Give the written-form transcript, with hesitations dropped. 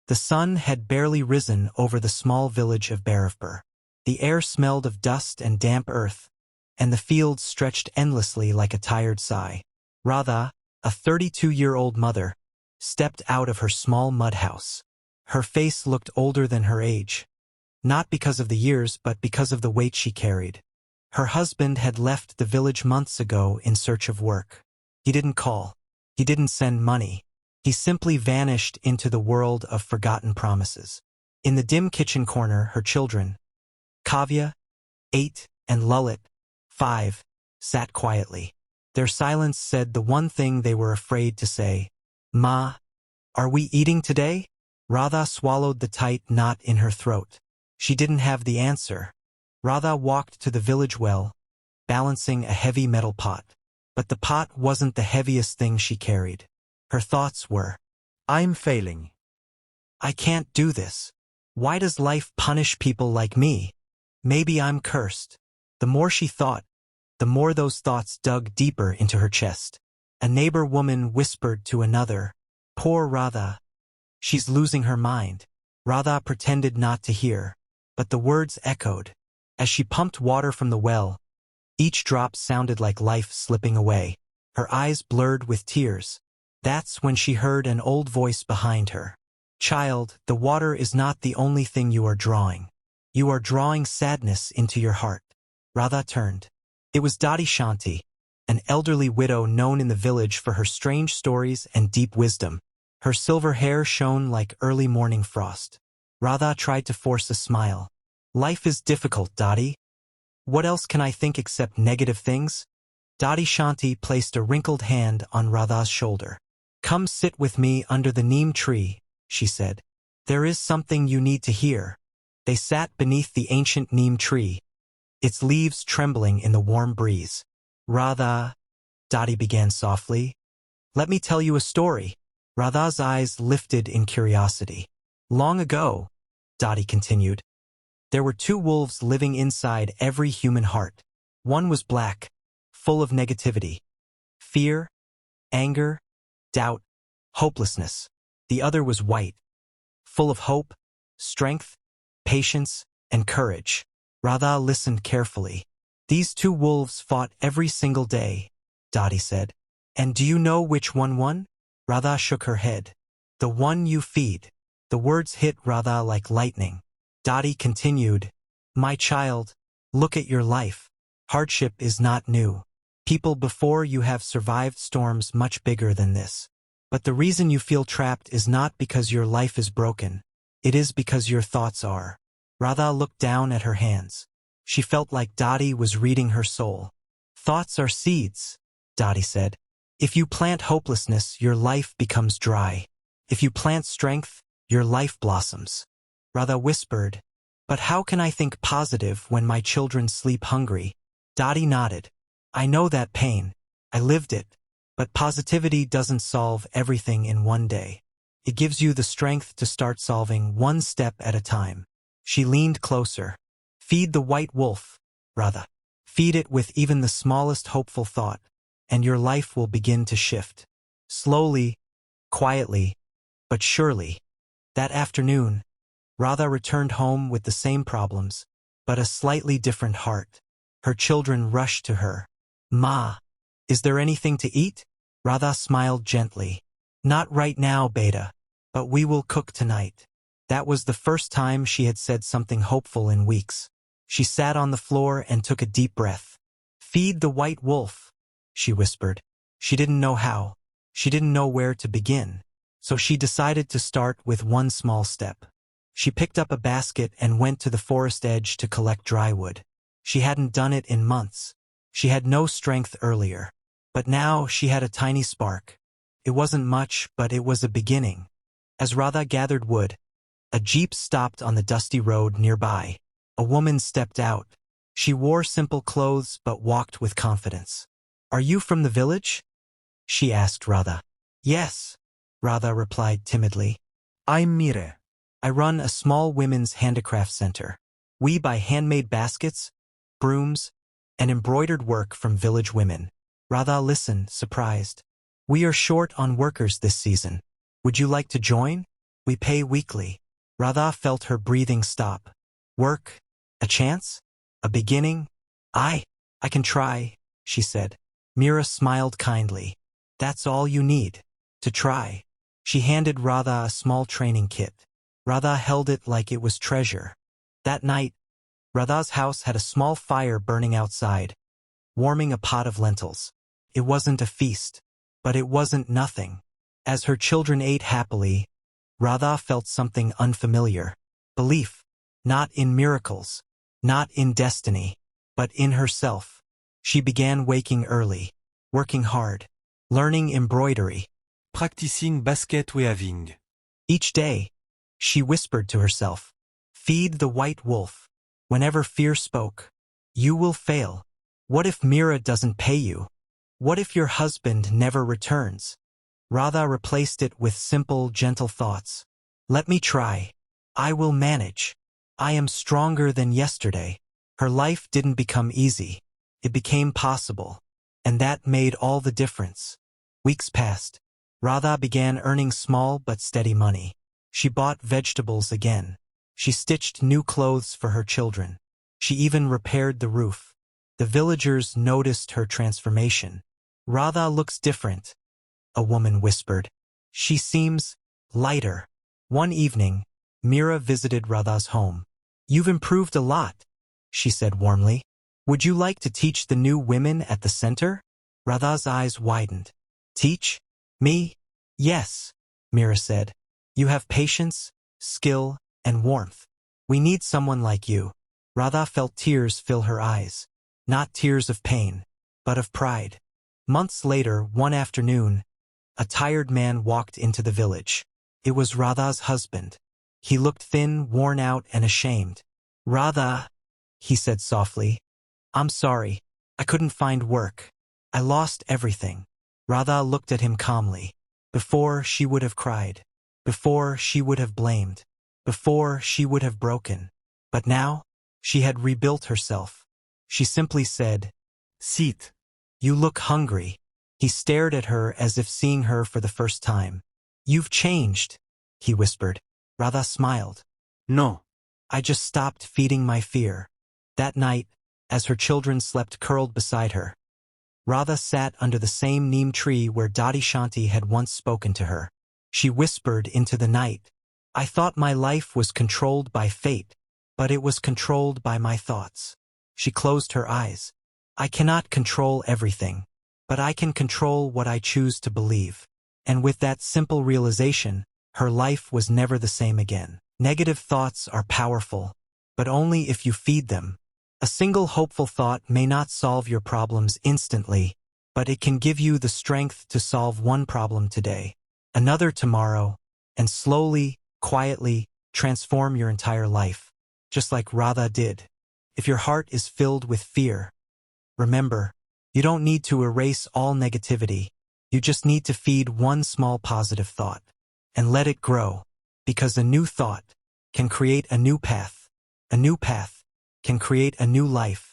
The sun had barely risen over the small village of Barivpur. The air smelled of dust and damp earth, and the fields stretched endlessly like a tired sigh. Radha, a 32-year-old mother, stepped out of her small mud house. Her face looked older than her age, not because of the years but because of the weight she carried. Her husband had left the village months ago in search of work. He didn't call. He didn't send money. He simply vanished into the world of forgotten promises. In the dim kitchen corner, her children, Kavya, 8, and Lalit, 5, sat quietly. Their silence said the one thing they were afraid to say. "Ma, are we eating today?" Radha swallowed the tight knot in her throat. She didn't have the answer. Radha walked to the village well, balancing a heavy metal pot. But the pot wasn't the heaviest thing she carried. Her thoughts were, "I'm failing. I can't do this. Why does life punish people like me? Maybe I'm cursed." The more she thought, the more those thoughts dug deeper into her chest. A neighbor woman whispered to another, "Poor Radha. She's losing her mind." Radha pretended not to hear, but the words echoed. As she pumped water from the well, each drop sounded like life slipping away. Her eyes blurred with tears. That's when she heard an old voice behind her. "Child, the water is not the only thing you are drawing. You are drawing sadness into your heart." Radha turned. It was Dadi Shanti, an elderly widow known in the village for her strange stories and deep wisdom. Her silver hair shone like early morning frost. Radha tried to force a smile. "Life is difficult, Dadi. What else can I think except negative things?" Dadi Shanti placed a wrinkled hand on Radha's shoulder. "Come sit with me under the neem tree," she said. "There is something you need to hear." They sat beneath the ancient neem tree, its leaves trembling in the warm breeze. "Radha," Dadi began softly, "let me tell you a story." Radha's eyes lifted in curiosity. "Long ago," Dadi continued, "there were two wolves living inside every human heart. One was black, full of negativity, fear, anger, doubt, hopelessness. The other was white, full of hope, strength, patience, and courage." Radha listened carefully. "These two wolves fought every single day," Dadi said. "And do you know which one won?" Radha shook her head. "The one you feed." The words hit Radha like lightning. Dadi continued, "My child, look at your life. Hardship is not new. People before you have survived storms much bigger than this. But the reason you feel trapped is not because your life is broken. It is because your thoughts are." Radha looked down at her hands. She felt like Dadi was reading her soul. "Thoughts are seeds," Dadi said. "If you plant hopelessness, your life becomes dry. If you plant strength, your life blossoms." Radha whispered, "But how can I think positive when my children sleep hungry?" Dadi nodded. "I know that pain. I lived it. But positivity doesn't solve everything in one day. It gives you the strength to start solving one step at a time." She leaned closer. "Feed the white wolf, Radha. Feed it with even the smallest hopeful thought, and your life will begin to shift. Slowly, quietly, but surely." That afternoon, Radha returned home with the same problems, but a slightly different heart. Her children rushed to her. "Ma, is there anything to eat?" Radha smiled gently. "Not right now, beta, but we will cook tonight." That was the first time she had said something hopeful in weeks. She sat on the floor and took a deep breath. "Feed the white wolf," she whispered. She didn't know how. She didn't know where to begin. So she decided to start with one small step. She picked up a basket and went to the forest edge to collect dry wood. She hadn't done it in months. She had no strength earlier. But now she had a tiny spark. It wasn't much, but it was a beginning. As Radha gathered wood, a jeep stopped on the dusty road nearby. A woman stepped out. She wore simple clothes but walked with confidence. "Are you from the village?" she asked Radha. "Yes," Radha replied timidly. "I'm Mire. I run a small women's handicraft center. We buy handmade baskets, brooms, and embroidered work from village women." Radha listened, surprised. "We are short on workers this season. Would you like to join?" We pay weekly. Radha felt her breathing stop. Work? A chance? A beginning? I can try, she said. Mira smiled kindly. That's all you need. To try. She handed Radha a small training kit. Radha held it like it was treasure. That night, Radha's house had a small fire burning outside, warming a pot of lentils. It wasn't a feast, but it wasn't nothing. As her children ate happily, Radha felt something unfamiliar. Belief, not in miracles, not in destiny, but in herself. She began waking early, working hard, learning embroidery, Practicing basket weaving. each day. She whispered to herself, feed the white wolf. Whenever fear spoke, you will fail. What if Mira doesn't pay you? What if your husband never returns? Radha replaced it with simple, gentle thoughts. Let me try. I will manage. I am stronger than yesterday. Her life didn't become easy. It became possible. And that made all the difference. Weeks passed. Radha began earning small but steady money. She bought vegetables again. She stitched new clothes for her children. She even repaired the roof. The villagers noticed her transformation. Radha looks different, a woman whispered. She seems lighter. One evening, Mira visited Radha's home. You've improved a lot, she said warmly. Would you like to teach the new women at the center? Radha's eyes widened. Teach? Me? Yes, Mira said. You have patience, skill, and warmth. We need someone like you. Radha felt tears fill her eyes. Not tears of pain, but of pride. Months later, one afternoon, a tired man walked into the village. It was Radha's husband. He looked thin, worn out, and ashamed. Radha, he said softly, I'm sorry. I couldn't find work. I lost everything. Radha looked at him calmly. Before, she would have cried. Before, she would have blamed. Before, she would have broken. But now, she had rebuilt herself. She simply said, Sit. You look hungry. He stared at her as if seeing her for the first time. You've changed, he whispered. Radha smiled. No. I just stopped feeding my fear. That night, as her children slept curled beside her, Radha sat under the same neem tree where Dadi Shanti had once spoken to her. She whispered into the night, I thought my life was controlled by fate, but it was controlled by my thoughts. She closed her eyes. I cannot control everything, but I can control what I choose to believe. And with that simple realization, her life was never the same again. Negative thoughts are powerful, but only if you feed them. A single hopeful thought may not solve your problems instantly, but it can give you the strength to solve one problem today, another tomorrow, and slowly, quietly, transform your entire life, just like Radha did. If your heart is filled with fear, remember, you don't need to erase all negativity. You just need to feed one small positive thought and let it grow, because a new thought can create a new path. A new path can create a new life.